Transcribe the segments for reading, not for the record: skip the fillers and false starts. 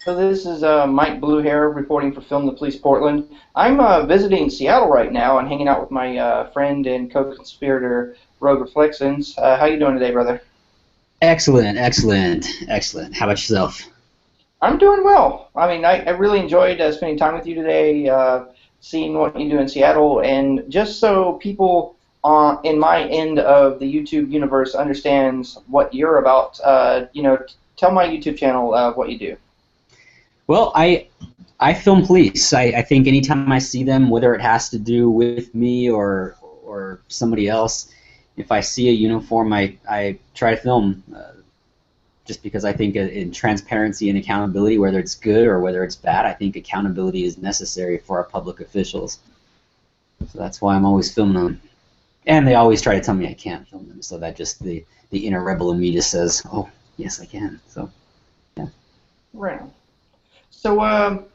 So this is Mike Bluehair reporting for Film the Police Portland. I'm visiting Seattle right now and hanging out with my friend and co-conspirator Rogue Reflections. How you doing today, brother? Excellent, excellent, excellent. How about yourself? I'm doing well. I mean, I really enjoyed spending time with you today, seeing what you do in Seattle, and just so people in my end of the YouTube universe understands what you're about, tell my YouTube channel what you do. Well, I film police. I think anytime I see them, whether it has to do with me or somebody else, if I see a uniform, I try to film. Just because I think in transparency and accountability, whether it's good or whether it's bad, I think accountability is necessary for our public officials. So that's why I'm always filming them. And they always try to tell me I can't film them, so that just the inner rebel in me just says, oh, yes, I can. So, yeah. Right. So,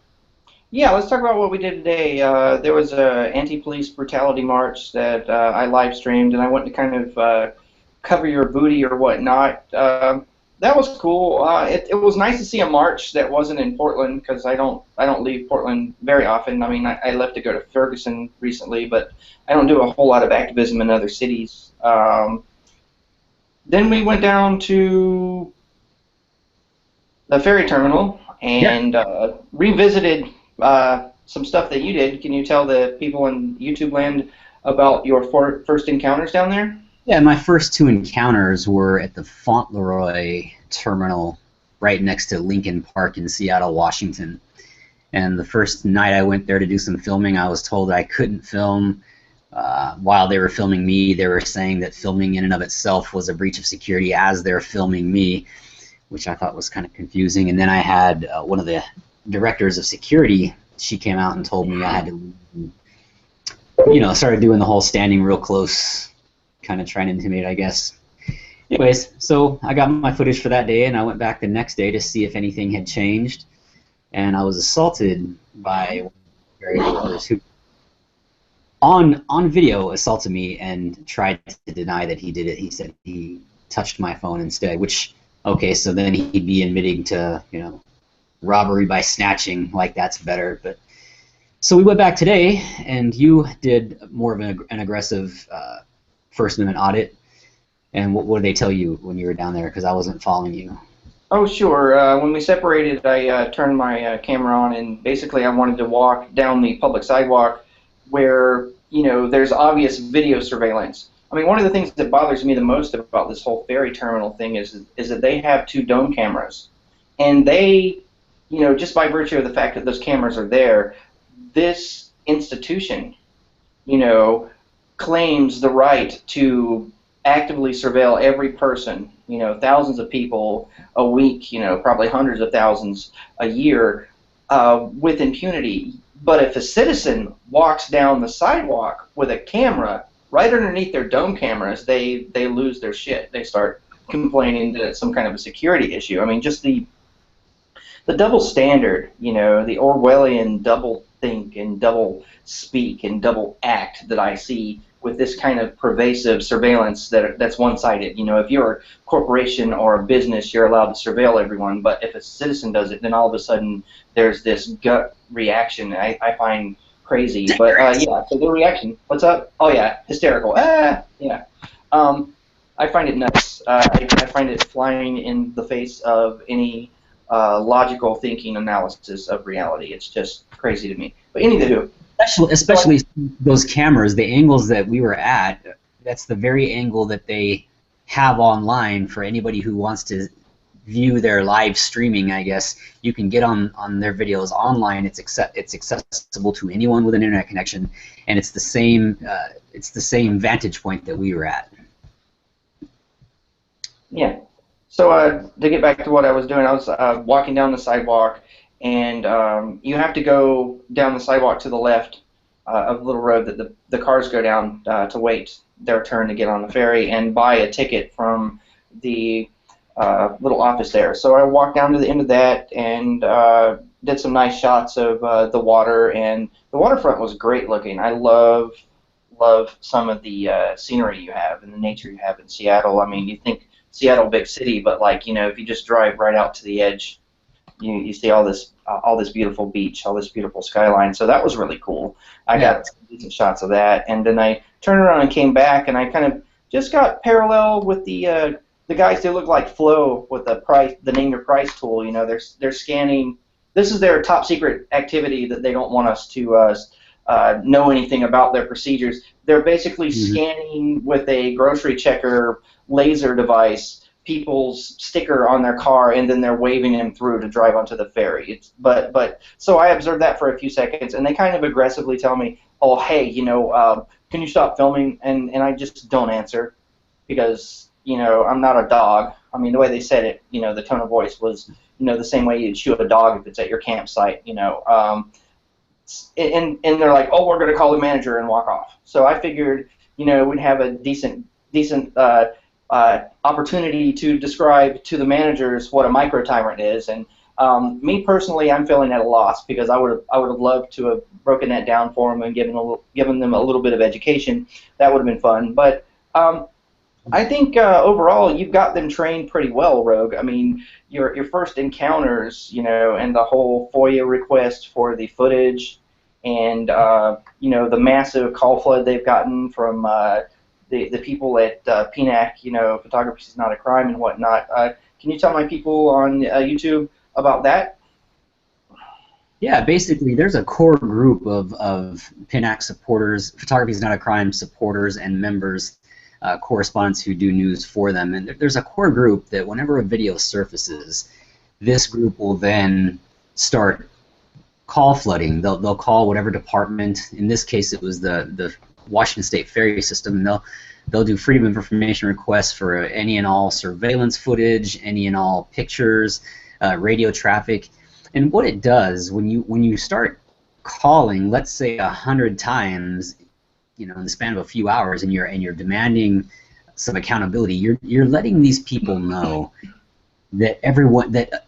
yeah, let's talk about what we did today. There was a anti-police brutality march that I live streamed, and I went to kind of cover your booty or whatnot. That was cool. It was nice to see a march that wasn't in Portland because I don't leave Portland very often. I mean, I left to go to Ferguson recently, but I don't do a whole lot of activism in other cities. Then we went down to the ferry terminal and revisited some stuff that you did. Can you tell the people in YouTube land about your first encounters down there? Yeah, my first two encounters were at the Fauntleroy terminal right next to Lincoln Park in Seattle, Washington. And the first night I went there to do some filming, I was told I couldn't film. While they were filming me, they were saying that filming in and of itself was a breach of security as they're filming me, which I thought was kind of confusing. And then I had one of the directors of security, she came out and told me I had to, started doing the whole standing real close, kind of trying to intimidate, I guess. Anyways, so I got my footage for that day, and I went back the next day to see if anything had changed, and I was assaulted by various others who, on video, assaulted me and tried to deny that he did it. He said he touched my phone instead, which, okay, so then he'd be admitting to, robbery by snatching, like that's better. But so we went back today, and you did more of an aggressive First Amendment audit. And what did they tell you when you were down there? Because I wasn't following you. Oh, sure. When we separated, I turned my camera on, and basically I wanted to walk down the public sidewalk where, there's obvious video surveillance. I mean, one of the things that bothers me the most about this whole ferry terminal thing is that they have two dome cameras. And they, just by virtue of the fact that those cameras are there, this institution, claims the right to actively surveil every person, thousands of people a week, probably hundreds of thousands a year, with impunity. But if a citizen walks down the sidewalk with a camera right underneath their dome cameras, they lose their shit. They start complaining that it's some kind of a security issue. I mean, just the double standard, the Orwellian double think and double speak and double act that I see with this kind of pervasive surveillance that's one-sided. If you're a corporation or a business, you're allowed to surveil everyone, but if a citizen does it, then all of a sudden there's this gut reaction I find crazy. But yeah, so the reaction, what's up? Oh yeah, hysterical. Yeah. I find it nuts. I find it flying in the face of any logical thinking analysis of reality. It's just crazy to me. But anywho. Especially those cameras, the angles that we were at, that's the very angle that they have online for anybody who wants to view their live streaming, I guess. You can get on their videos online. It's accessible to anyone with an internet connection, and it's the same vantage point that we were at. Yeah. So to get back to what I was doing, I was walking down the sidewalk, and you have to go down the sidewalk to the left of the little road that the cars go down to wait their turn to get on the ferry and buy a ticket from the little office there. So I walked down to the end of that and did some nice shots of the water, and the waterfront was great looking. I love some of the scenery you have and the nature you have in Seattle. I mean, you think Seattle, big city, but if you just drive right out to the edge, you see all this beautiful beach, all this beautiful skyline. So that was really cool. I Yeah. got some decent shots of that, and then I turned around and came back, and I kind of just got parallel with the guys. They look like Flow with the name your price tool. You know, they're scanning. This is their top secret activity that they don't want us to know anything about their procedures. They're basically scanning with a grocery checker laser device people's sticker on their car, and then they're waving them through to drive onto the ferry. But so I observed that for a few seconds, and they kind of aggressively tell me, "Oh, hey, can you stop filming?" And I just don't answer because I'm not a dog. I mean, the way they said it, the tone of voice was the same way you'd shoot a dog if it's at your campsite. And they're like, "Oh, we're going to call the manager and walk off." So I figured, we'd have a decent opportunity to describe to the managers what a microtyrant is. And me personally, I'm feeling at a loss because I would have loved to have broken that down for them and given them a little bit of education. That would have been fun. But I think overall you've got them trained pretty well, Rogue. I mean, your first encounters, and the whole FOIA request for the footage, and the massive call flood they've gotten from the people at PNAC, photography is not a crime and whatnot. Can you tell my people on YouTube about that? Yeah, basically, there's a core group of PNAC supporters, photography is not a crime supporters and members, correspondents who do news for them. And there's a core group that whenever a video surfaces, this group will then start call flooding. They'll call whatever department. In this case, it was the Washington State Ferry System. And they'll do Freedom of Information requests for any and all surveillance footage, any and all pictures, radio traffic. And what it does when you start calling, let's say 100 times, in the span of a few hours, and you're demanding some accountability, you're letting these people know that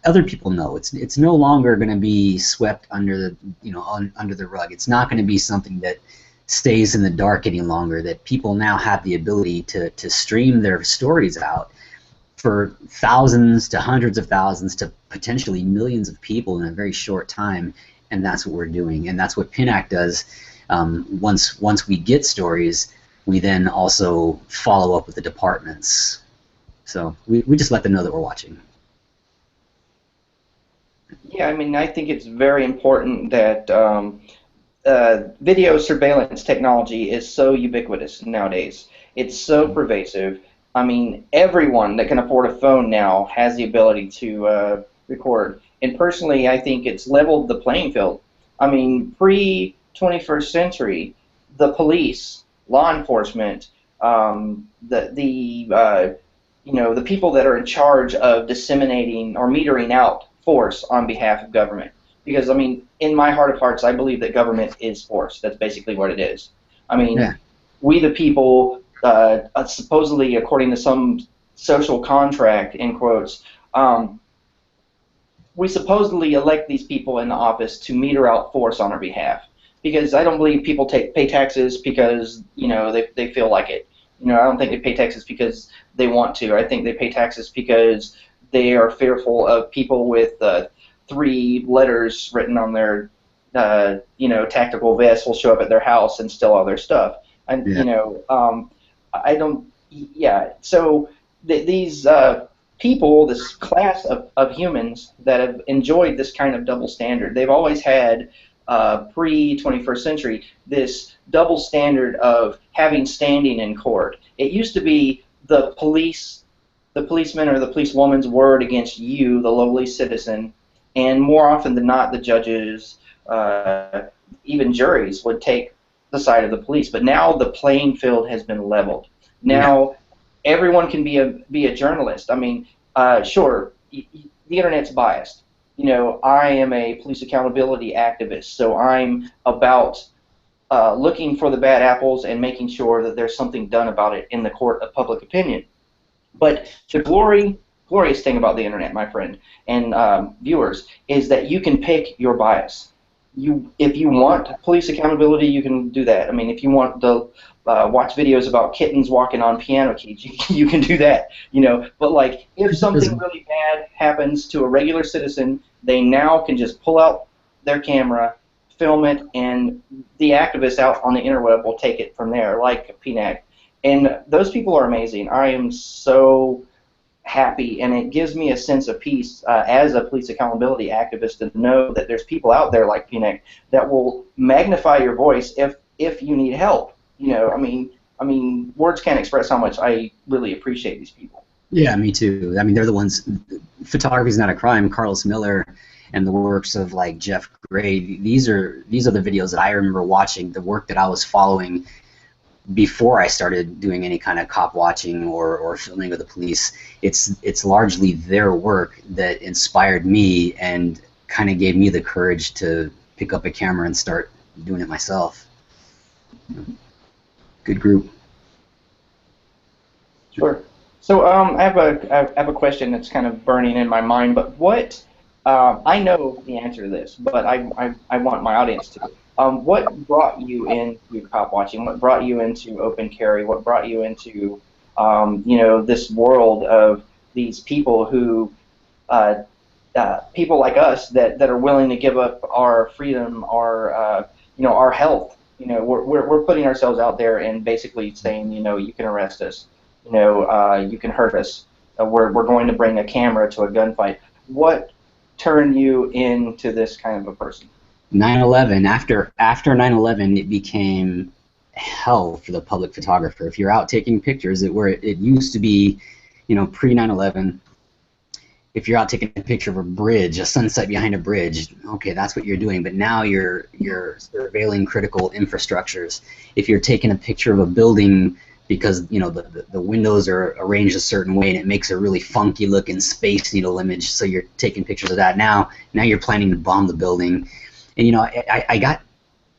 other people know it's no longer going to be swept under the under the rug. It's not going to be something that stays in the dark any longer. That people now have the ability to stream their stories out for thousands to hundreds of thousands to potentially millions of people in a very short time, and that's what we're doing, and that's what PNAC does. Once we get stories, we then also follow up with the departments. So we just let them know that we're watching. Yeah, I mean, I think it's very important that video surveillance technology is so ubiquitous nowadays. It's so pervasive. I mean, everyone that can afford a phone now has the ability to record. And personally, I think it's leveled the playing field. I mean, pre-21st century, the police, law enforcement, the people that are in charge of disseminating or metering out force on behalf of government. Because, I mean, in my heart of hearts, I believe that government is force. That's basically what it is. I mean, we the people, supposedly, according to some social contract, in quotes, we supposedly elect these people in the office to meter out force on our behalf. Because I don't believe people pay taxes because, they feel like it. I don't think they pay taxes because they want to. I think they pay taxes because they are fearful of people with 3 letters written on their, tactical vest will show up at their house and steal all their stuff. And I don't. Yeah. So these people, this class of humans that have enjoyed this kind of double standard, they've always had pre-21st century this double standard of having standing in court. It used to be the policeman or the policewoman's word against you, the lowly citizen, and more often than not, the judges, even juries, would take the side of the police. But now the playing field has been leveled. Now everyone can be a journalist. I mean, sure, the internet's biased. I am a police accountability activist, so I'm about looking for the bad apples and making sure that there's something done about it in the court of public opinion. But the glorious thing about the internet, my friend, and viewers, is that you can pick your bias. If you want police accountability, you can do that. I mean, if you want to watch videos about kittens walking on piano keys, you can do that. But like, if something really bad happens to a regular citizen, they now can just pull out their camera, film it, and the activists out on the interweb will take it from there, like PNAC. And those people are amazing. I am so happy, and it gives me a sense of peace as a police accountability activist to know that there's people out there like PNAC that will magnify your voice if you need help. I mean, words can't express how much I really appreciate these people. Yeah, me too. I mean, they're the ones. Photography is not a crime. Carlos Miller and the works of like Jeff Gray. These are the videos that I remember watching. The work that I was following before I started doing any kind of cop watching or filming of the police. It's largely their work that inspired me and kind of gave me the courage to pick up a camera and start doing it myself. Good group. Sure. So I have a question that's kind of burning in my mind, but what I know the answer to this, but I want my audience to. What brought you into cop watching? What brought you into open carry? What brought you into this world of these people who people like us that are willing to give up our freedom, our health. We're putting ourselves out there and basically saying, you can arrest us, you can hurt us. We're going to bring a camera to a gunfight. What turned you into this kind of a person? 9/11. After 9/11, it became hell for the public photographer. If you're out taking pictures, it used to be, pre 9/11. If you're out taking a picture of a bridge, a sunset behind a bridge, okay, that's what you're doing. But now you're surveilling critical infrastructures. If you're taking a picture of a building because the windows are arranged a certain way and it makes a really funky looking Space Needle image, so you're taking pictures of that. Now you're planning to bomb the building. And I got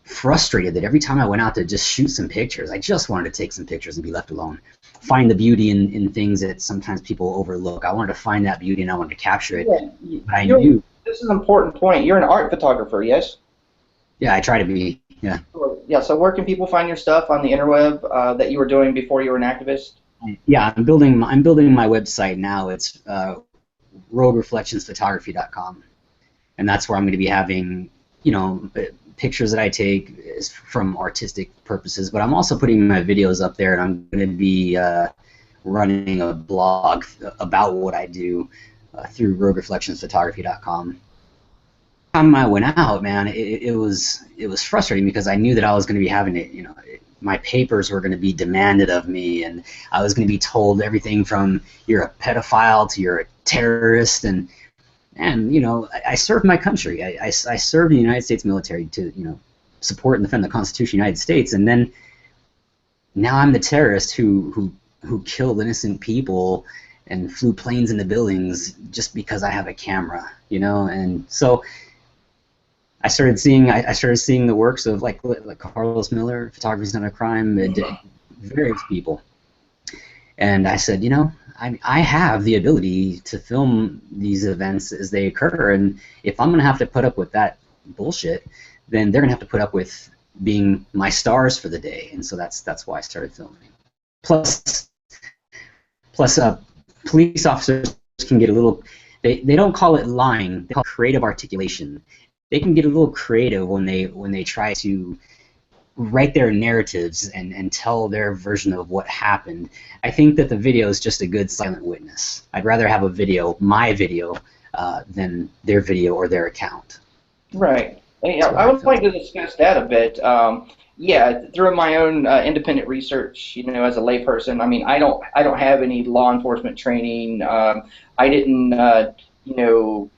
frustrated that every time I went out to just shoot some pictures, I just wanted to take some pictures and be left alone. Find the beauty in things that sometimes people overlook. I wanted to find that beauty and I wanted to capture it. Yeah, but I knew. This is an important point. You're an art photographer, yes? Yeah, I try to be. Yeah. Yeah. So where can people find your stuff on the interweb that you were doing before you were an activist? Yeah, I'm building my website now. It's roguereflectionsphotography.com, and that's where I'm going to be having pictures that I take is from artistic purposes, but I'm also putting my videos up there, and I'm going to be running a blog about what I do through roguereflectionsphotography.com. Time I went out, man, it was frustrating because I knew that I was going to be having it, my papers were going to be demanded of me, and I was going to be told everything from you're a pedophile to you're a terrorist, and I served my country. I served in the United States military to support and defend the Constitution of the United States, and then now I'm the terrorist who killed innocent people and flew planes into buildings just because I have a camera, and so I started seeing the works of like Carlos Miller, Photography's Not a Crime, and various people, and I said, I have the ability to film these events as they occur, and if I'm going to have to put up with that bullshit, then they're going to have to put up with being my stars for the day, and so that's why I started filming. Plus, police officers can get a little, they don't call it lying, they call it creative articulation. They can get a little creative when they try to write their narratives and tell their version of what happened. I think that the video is just a good silent witness. I'd rather have a video, my video, than their video or their account. Right. Yeah, I would like to discuss that a bit. Yeah, through my own independent research, as a layperson, I mean, I don't have any law enforcement training. I didn't,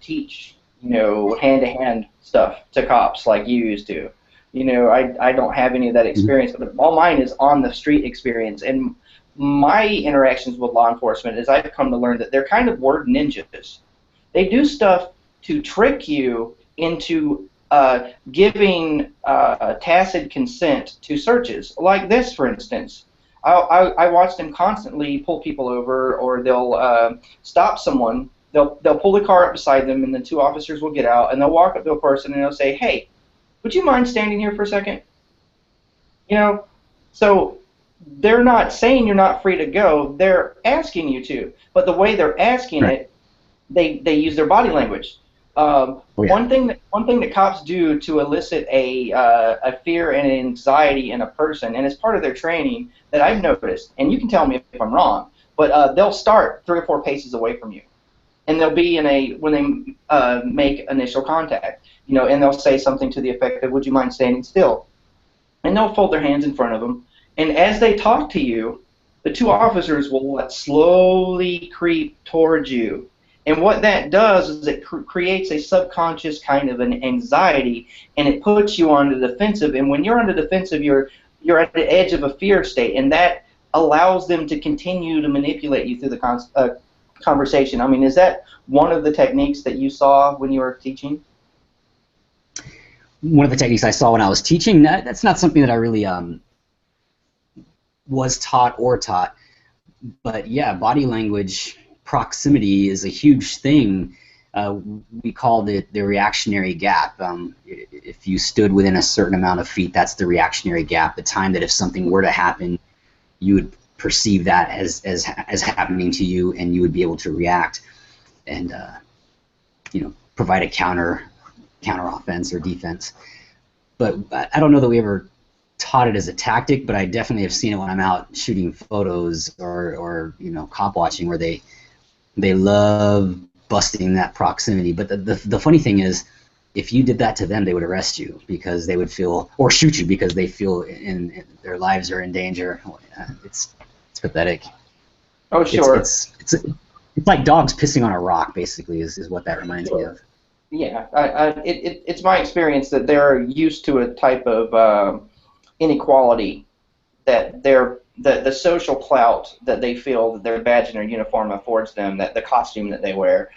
teach, hand-to-hand stuff to cops like you used to. I don't have any of that experience, but all mine is on the street experience. And my interactions with law enforcement is I've come to learn that they're kind of word ninjas. They do stuff to trick you into giving tacit consent to searches. Like this, for instance. I watch them constantly pull people over, or they'll stop someone. They'll pull the car up beside them, and the two officers will get out, and they'll walk up to a person, and they'll say, "Hey, would you mind standing here for a second?" So they're not saying you're not free to go. They're asking you to. But the way they're asking it, they use their body language. Oh yeah. One thing that cops do to elicit a fear and an anxiety in a person, and it's part of their training that I've noticed, and you can tell me if I'm wrong, but they'll start 3 or 4 paces away from you, and they'll be in a when they make initial contact, and they'll say something to the effect of, "Would you mind standing still?" And they'll fold their hands in front of them, and as they talk to you, the two officers will slowly creep towards you. And what that does is it creates a subconscious kind of an anxiety, and it puts you on the defensive. And when you're on the defensive, you're at the edge of a fear state, and that allows them to continue to manipulate you through the conversation. I mean, is that one of the techniques that you saw when you were teaching? One of the techniques I saw when I was teaching, that's not something that I really was taught, but yeah, body language proximity is a huge thing. We called it the reactionary gap. If you stood within a certain amount of feet, that's the reactionary gap, the time that if something were to happen, you would perceive that as happening to you, and you would be able to react and provide a counter offense or defense. But I don't know that we ever taught it as a tactic, but I definitely have seen it when I'm out shooting photos or cop watching, where they love busting that proximity. But the funny thing is, if you did that to them, they would arrest you because they would feel, or shoot you because they feel in their lives are in danger. It's pathetic. Oh, sure. It's like dogs pissing on a rock, basically, is what that reminds me of. Yeah, it's my experience that they're used to a type of inequality, that the social clout that they feel that their badge and their uniform affords them, that the costume that they wear.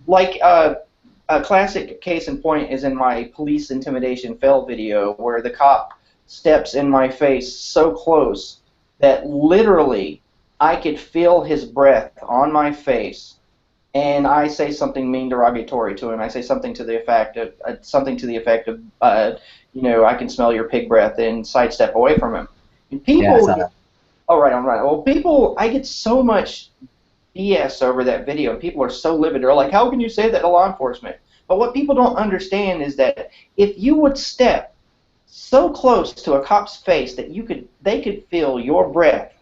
Like a classic case in point is in my police intimidation fail video, where the cop steps in my face so close that literally I could feel his breath on my face, and I say something mean, derogatory to him. I say something to the effect of I can smell your pig breath, and sidestep away from him. And Yeah, I people, saw that. all right, all right. Well, people, I get so much BS over that video, and people are so livid. They're like, "How can you say that to law enforcement?" But what people don't understand is that if you would step so close to a cop's face that they could feel your breath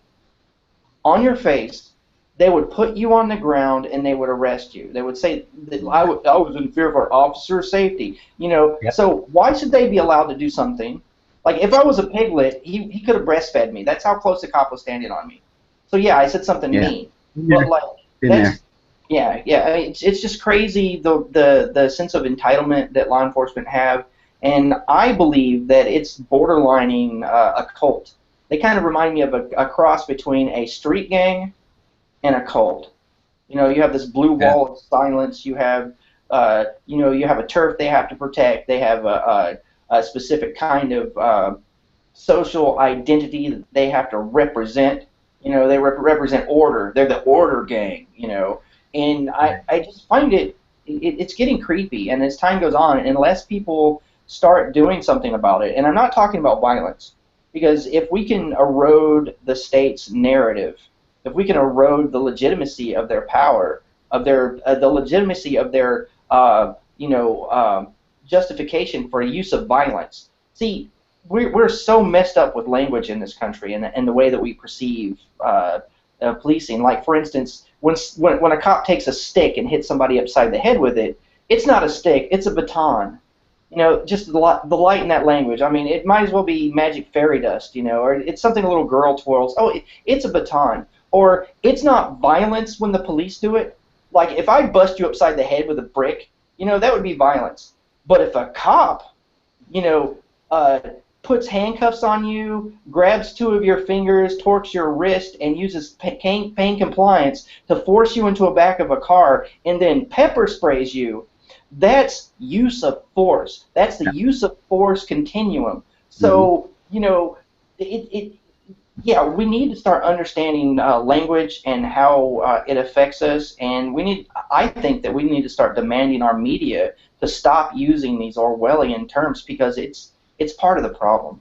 on your face, they would put you on the ground and they would arrest you. They would say that I was in fear for officer safety. Yep. So why should they be allowed to do something? Like, if I was a piglet, he could have breastfed me. That's how close the cop was standing on me. So yeah, I said something Yeah. mean. But like, Been that's there. yeah. I mean, it's just crazy, the sense of entitlement that law enforcement have, and I believe that it's borderlining a cult. They kind of remind me of a cross between a street gang and a cult. You have this blue Yeah. wall of silence. You have you have a turf they have to protect. They have a specific kind of social identity that they have to represent. They represent order. They're the order gang. And I just find it's getting creepy. And as time goes on, unless people start doing something about it, and I'm not talking about violence, because if we can erode the state's narrative, if we can erode the legitimacy of their power, of their the legitimacy of their justification for use of violence. See, we're so messed up with language in this country, and the way that we perceive policing. Like, for instance, when a cop takes a stick and hits somebody upside the head with it, it's not a stick, it's a baton. Just the light in that language. I mean, it might as well be magic fairy dust, or it's something a little girl twirls. Oh, it's a baton. Or it's not violence when the police do it. Like, if I bust you upside the head with a brick, that would be violence. But if a cop, you know, uh, puts handcuffs on you, grabs 2 of your fingers, torques your wrist, and uses pain compliance to force you into the back of a car, and then pepper sprays you, that's use of force. That's the use of force continuum. Mhm. So, yeah, we need to start understanding language and how it affects us, and I think that we need to start demanding our media to stop using these Orwellian terms, because it's part of the problem.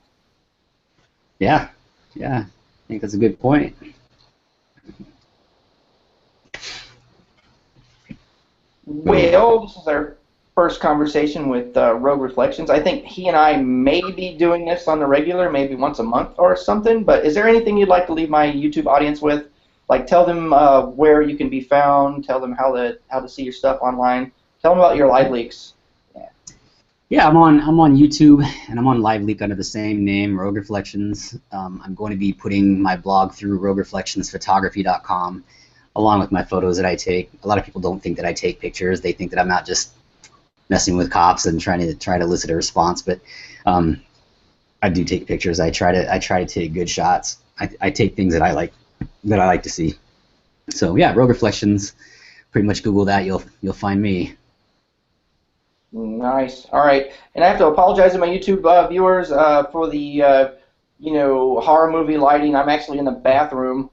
Yeah, yeah, I think that's a good point. So, Well, this is our first conversation with Rogue Reflections. I think he and I may be doing this on the regular, maybe once a month or something. But is there anything you'd like to leave my YouTube audience with? Like, tell them where you can be found. Tell them how to see your stuff online. Tell them about your live leaks. Yeah, I'm on YouTube, and I'm on Live Leak under the same name, Rogue Reflections. I'm going to be putting my blog through roguereflectionsphotography.com, along with my photos that I take. A lot of people don't think that I take pictures. They think that I'm not just messing with cops and trying to elicit a response, but I do take pictures. I try to take good shots. I take things that I like to see. So yeah, Rogue Reflections. Pretty much Google that, you'll find me. Nice. All right. And I have to apologize to my YouTube viewers for the horror movie lighting. I'm actually in the bathroom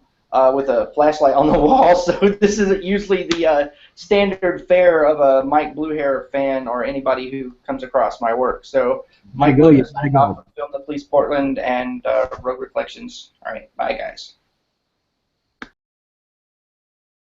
with a flashlight on the wall, so this isn't usually the standard fare of a Mike Bluehair fan or anybody who comes across my work. So Mike Bluehair, Film the Police Portland and Rogue Reflections. All right. Bye, guys.